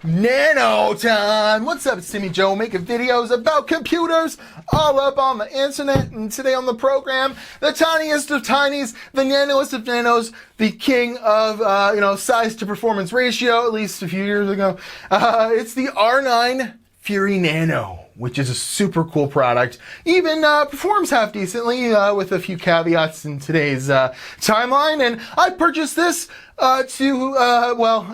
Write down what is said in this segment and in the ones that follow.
Nano time! What's up, it's Timmy Joe, making videos about computers all up on the internet. And today on the program, the tiniest of tinies, the nanoest of nanos, the king of, size to performance ratio, at least a few years ago. It's the R9 Fury Nano, which is a super cool product. Even performs half decently with a few caveats in today's timeline. And I purchased this I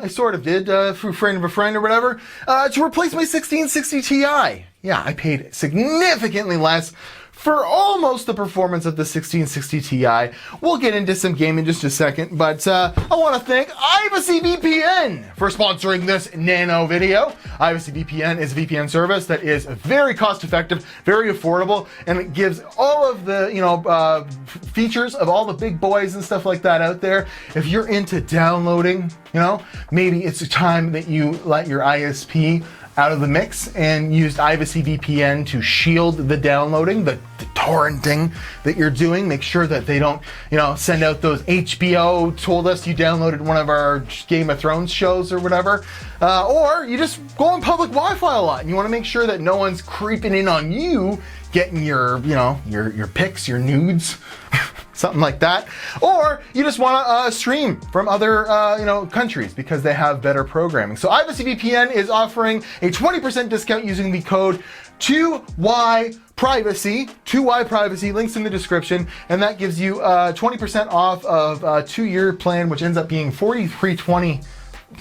sort of did through friend of a friend or whatever, to replace my 1660 Ti. Yeah, I paid significantly less for almost the performance of the 1660 Ti. We'll get into some game in just a second, but I want to thank Privacy VPN for sponsoring this Nano video. Privacy VPN is a VPN service that is very cost effective, very affordable, and it gives all of the features of all the big boys and stuff like that out there. If you're into downloading, maybe it's a time that you let your ISP out of the mix and used Privacy VPN to shield the downloading, the torrenting that you're doing. Make sure that they don't, send out those HBO told us you downloaded one of our Game of Thrones shows or whatever. Or you just go on public Wi-Fi a lot and you want to make sure that no one's creeping in on you, getting your pics, your nudes, something like that. Or you just want to stream from other countries because they have better programming. So Privacy VPN is offering a 20% discount using the code 2YPrivacy. 2YPrivacy, links in the description, and that gives you 20% off of a 2-year plan, which ends up being $43.20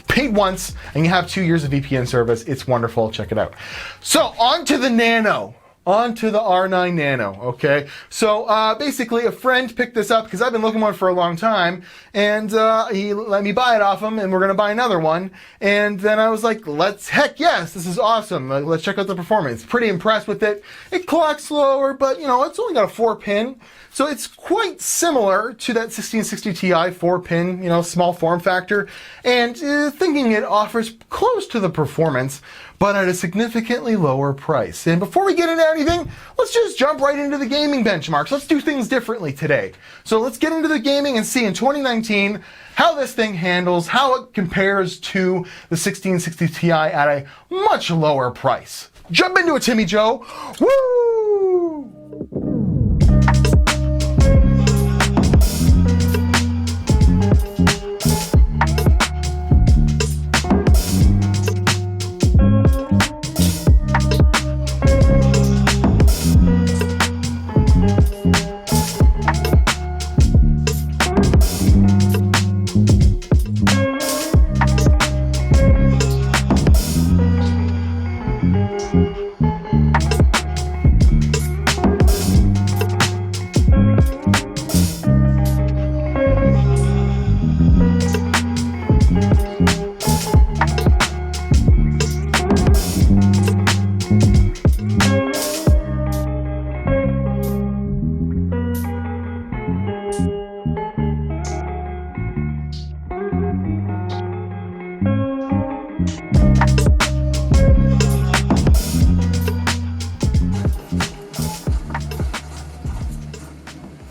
paid once, and you have 2 years of VPN service. It's wonderful. Check it out. So on to the Nano. On to the R9 Nano, okay? So basically a friend picked this up because I've been looking for one for a long time, and he let me buy it off him, and we're gonna buy another one. And then I was like, heck yes, this is awesome. Let's check out the performance. Pretty impressed with it. It clocks slower, but it's only got a 4-pin. So it's quite similar to that 1660 Ti 4-pin, small form factor, and thinking it offers close to the performance, but at a significantly lower price. And before we get into anything, let's just jump right into the gaming benchmarks. Let's do things differently today. So let's get into the gaming and see in 2019 how this thing handles, how it compares to the 1660 Ti at a much lower price. Jump into it, Timmy Joe. Woo!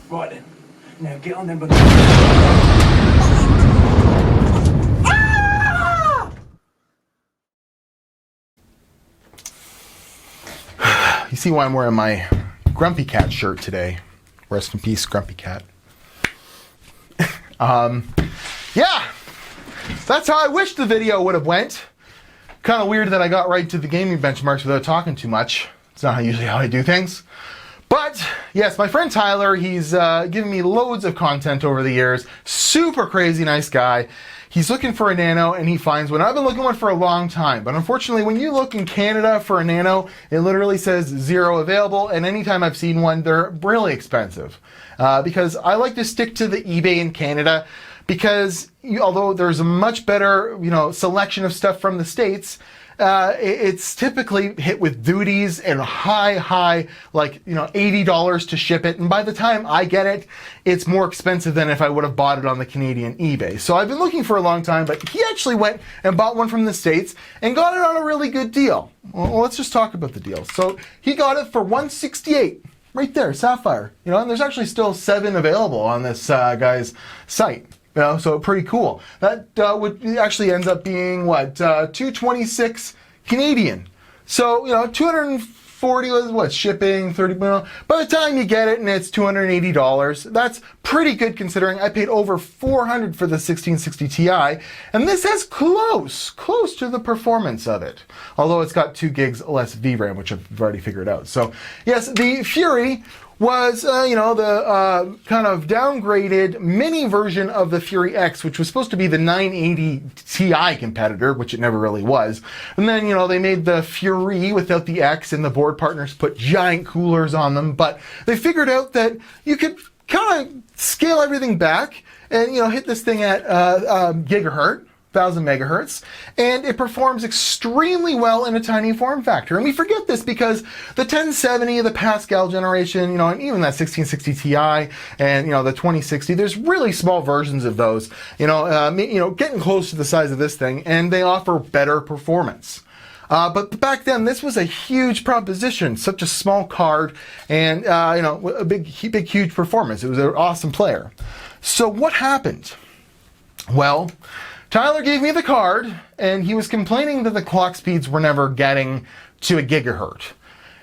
Right then. Now get on them. You see why I'm wearing my Grumpy Cat shirt today. Rest in peace, Grumpy Cat. Yeah, that's how I wish the video would have went. Kind of weird that I got right to the gaming benchmarks without talking too much. It's not usually how I do things. But yes, my friend Tyler, he's given me loads of content over the years. Super crazy nice guy. He's looking for a Nano and he finds one. I've been looking one for a long time, but unfortunately when you look in Canada for a Nano, it literally says 0 available, and anytime I've seen one, they're really expensive. Because I like to stick to the eBay in Canada, because although there's a much better selection of stuff from the States, it's typically hit with duties and high, like, $80 to ship it. And by the time I get it, it's more expensive than if I would have bought it on the Canadian eBay. So I've been looking for a long time, but he actually went and bought one from the States and got it on a really good deal. Well, let's just talk about the deal. So he got it for $168. Right there, Sapphire. And there's actually still 7 available on this guy's site. So pretty cool. That would actually ends up being what, 226 Canadian. So 240 was what, shipping, 30. By the time you get it, and it's $280, that's pretty good considering I paid over $400 for the 1660 Ti, and this has close to the performance of it. Although it's got 2 gigs less VRAM, which I've already figured out. So yes, the Fury was, the kind of downgraded mini version of the Fury X, which was supposed to be the 980 Ti competitor, which it never really was. And then, they made the Fury without the X, and the board partners put giant coolers on them. But they figured out that you could kind of scale everything back and, hit this thing at gigahertz. 1000 megahertz, and it performs extremely well in a tiny form factor. And we forget this because the 1070, the Pascal generation, and even that 1660 Ti and, the 2060, there's really small versions of those, getting close to the size of this thing, and they offer better performance. But back then, this was a huge proposition, such a small card, and, a big, huge performance. It was an awesome player. So what happened? Well, Tyler gave me the card, and he was complaining that the clock speeds were never getting to a gigahertz.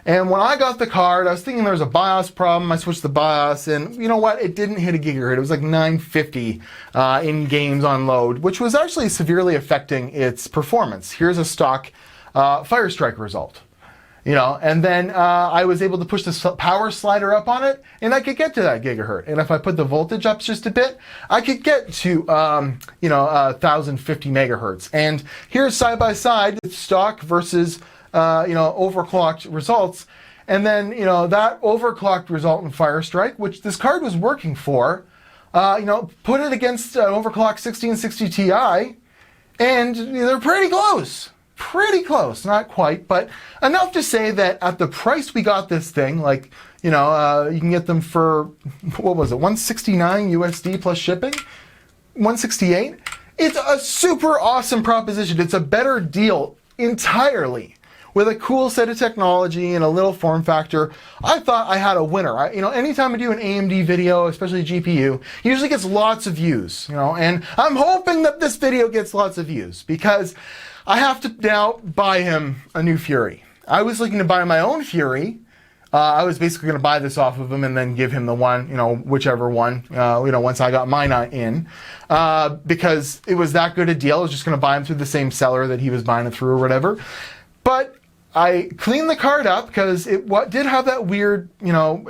And when I got the card, I was thinking there was a BIOS problem. I switched the BIOS, and you know what? It didn't hit a gigahertz. It was like 950 in games on load, which was actually severely affecting its performance. Here's a stock Firestrike result. And then I was able to push the power slider up on it, and I could get to that gigahertz. And if I put the voltage up just a bit, I could get to, 1050 megahertz. And here's side by side stock versus, overclocked results. And then, that overclocked result in Firestrike, which this card was working for, put it against an overclocked 1660 Ti, and they're pretty close. Pretty close, not quite, but enough to say that at the price we got this thing, you can get them for, what was it, 169 USD plus shipping? 168? It's a super awesome proposition. It's a better deal entirely. With a cool set of technology and a little form factor, I thought I had a winner. Anytime I do an AMD video, especially GPU, it usually gets lots of views, and I'm hoping that this video gets lots of views because I have to now buy him a new Fury. I was looking to buy my own Fury. I was basically going to buy this off of him and then give him the one, whichever one, once I got mine in, because it was that good a deal. I was just going to buy him through the same seller that he was buying it through or whatever. But I cleaned the card up because it did have that weird,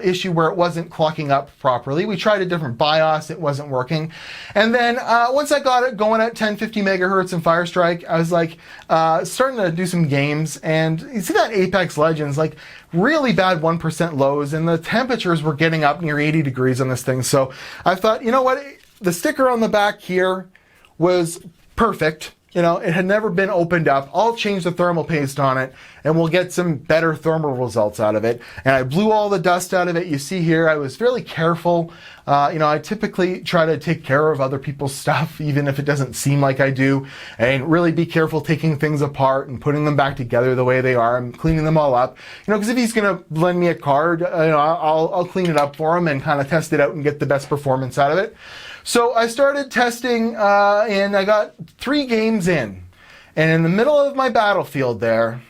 issue where it wasn't clocking up properly. We tried a different BIOS, it wasn't working. And then once I got it going at 1050 megahertz in Firestrike, I was starting to do some games, and you see that Apex Legends, really bad 1% lows, and the temperatures were getting up near 80 degrees on this thing. So I thought, you know what, the sticker on the back here was perfect. It had never been opened up. I'll change the thermal paste on it, and we'll get some better thermal results out of it. And I blew all the dust out of it. You see here, I was fairly careful. I typically try to take care of other people's stuff, even if it doesn't seem like I do, and really be careful taking things apart and putting them back together the way they are. I'm cleaning them all up. Because if he's going to lend me a card, I'll clean it up for him and kind of test it out and get the best performance out of it. So I started testing, and I got 3 games in. And in the middle of my battlefield there,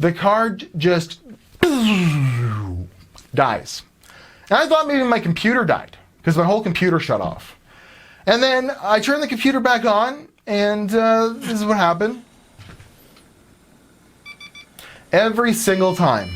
the card just dies. And I thought maybe my computer died, because my whole computer shut off. And then I turned the computer back on, and this is what happened. Every single time,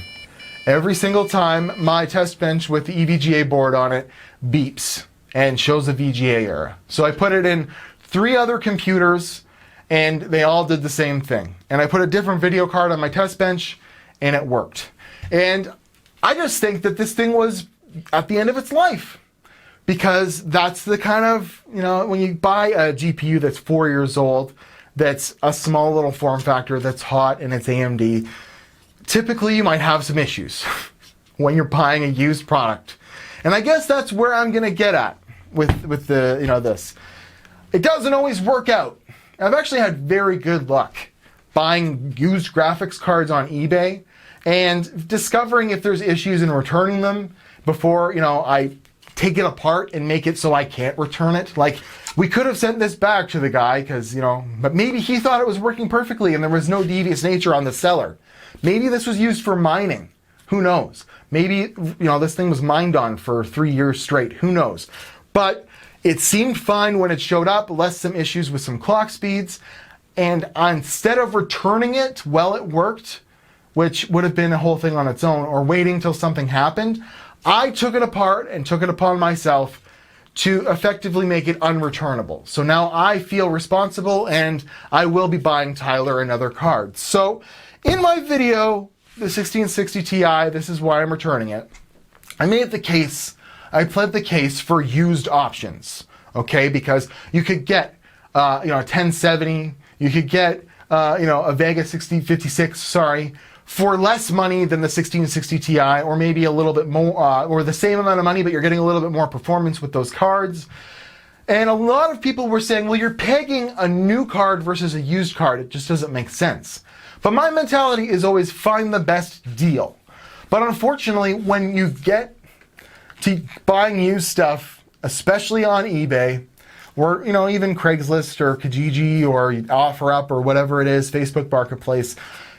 my test bench with the EVGA board on it beeps and shows a VGA error. So I put it in 3 other computers, and they all did the same thing. And I put a different video card on my test bench, and it worked. And I just think that this thing was at the end of its life, because that's the kind of, when you buy a GPU that's 4 years old, that's a small little form factor, that's hot, and it's AMD, typically you might have some issues when you're buying a used product. And I guess that's where I'm going to get at with the, this. It doesn't always work out. I've actually had very good luck buying used graphics cards on eBay and discovering if there's issues and returning them before, I take it apart and make it so I can't return it. Like, we could have sent this back to the guy because, but maybe he thought it was working perfectly and there was no devious nature on the seller. Maybe this was used for mining. Who knows? Maybe, this thing was mined on for 3 years straight. Who knows? But it seemed fine when it showed up, less some issues with some clock speeds. And instead of returning it while it worked, which would have been a whole thing on its own, or waiting till something happened, I took it apart and took it upon myself to effectively make it unreturnable. So now I feel responsible and I will be buying Tyler another card. So in my video, the 1660 Ti, this is why I'm returning it. I pled the case for used options, okay? Because you could get, a 1070, you could get, a Vega 6056, for less money than the 1660 Ti, or maybe a little bit more, or the same amount of money, but you're getting a little bit more performance with those cards. And a lot of people were saying, well, you're pegging a new card versus a used card. It just doesn't make sense. But my mentality is always find the best deal. But unfortunately, when you get to buying used stuff, especially on eBay, or even Craigslist or Kijiji or OfferUp or whatever it is, Facebook Marketplace,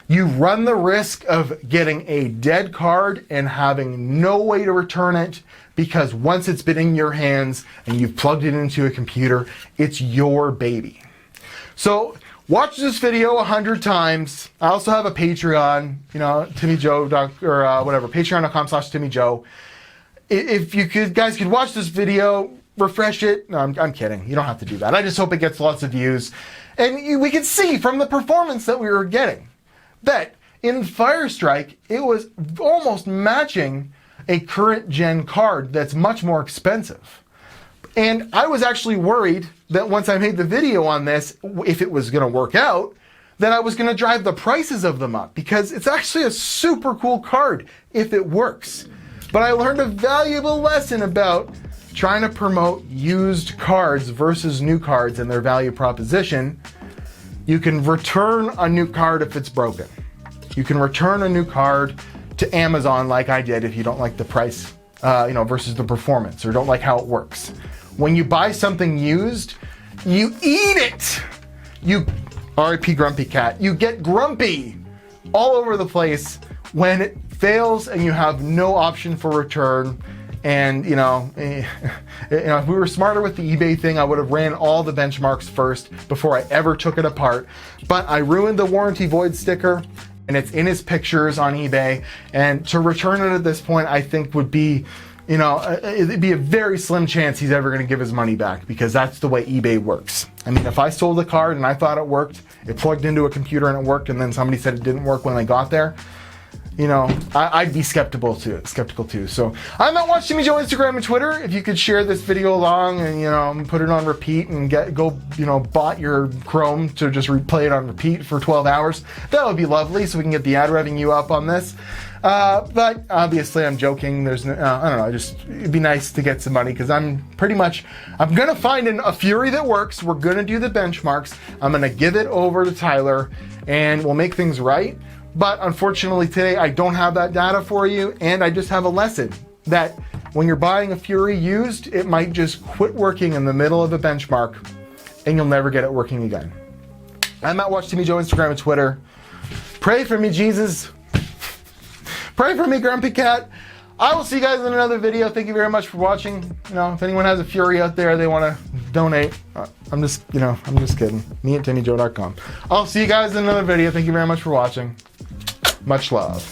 you run the risk of getting a dead card and having no way to return it, because once it's been in your hands and you've plugged it into a computer, it's your baby. So watch this video 100 times. I also have a Patreon, patreon.com/TimmyJoe. If you guys could watch this video, refresh it. No, I'm kidding. You don't have to do that. I just hope it gets lots of views. And we could see from the performance that we were getting that in Firestrike, it was almost matching a current gen card that's much more expensive. And I was actually worried that once I made the video on this, if it was going to work out, that I was going to drive the prices of them up, because it's actually a super cool card if it works. But I learned a valuable lesson about trying to promote used cards versus new cards and their value proposition. You can return a new card if it's broken. You can return a new card to Amazon like I did if you don't like the price, versus the performance, or don't like how it works. When you buy something used, you eat it. You, R.I.P. Grumpy Cat, you get grumpy all over the place when it fails and you have no option for return. And if we were smarter with the eBay thing, I would have ran all the benchmarks first before I ever took it apart. But I ruined the warranty void sticker, and it's in his pictures on eBay. And to return it at this point, I think would be, it'd be a very slim chance he's ever going to give his money back, because that's the way eBay works. I mean, if I sold a card and I thought it worked, it plugged into a computer and it worked, and then somebody said it didn't work when they got there, I'd be skeptical too. So I'm at Watch Timmy Joe Instagram and Twitter. If you could share this video along and put it on repeat and bot your Chrome to just replay it on repeat for 12 hours, that would be lovely, so we can get the ad revenue up on this. But obviously I'm joking. There's no, I don't know, it'd be nice to get some money, because I'm gonna find a Fury that works. We're gonna do the benchmarks. I'm gonna give it over to Tyler and we'll make things right. But unfortunately today I don't have that data for you, and I just have a lesson that when you're buying a Fury used, it might just quit working in the middle of a benchmark and you'll never get it working again. I'm at Watch Timmy Joe Instagram and Twitter. Pray for me, Jesus. Pray for me, Grumpy Cat. I will see you guys in another video. Thank you very much for watching. If anyone has a Fury out there they want to donate, I'm just kidding. Me at TimmyJoe.com. I'll see you guys in another video. Thank you very much for watching. Much love.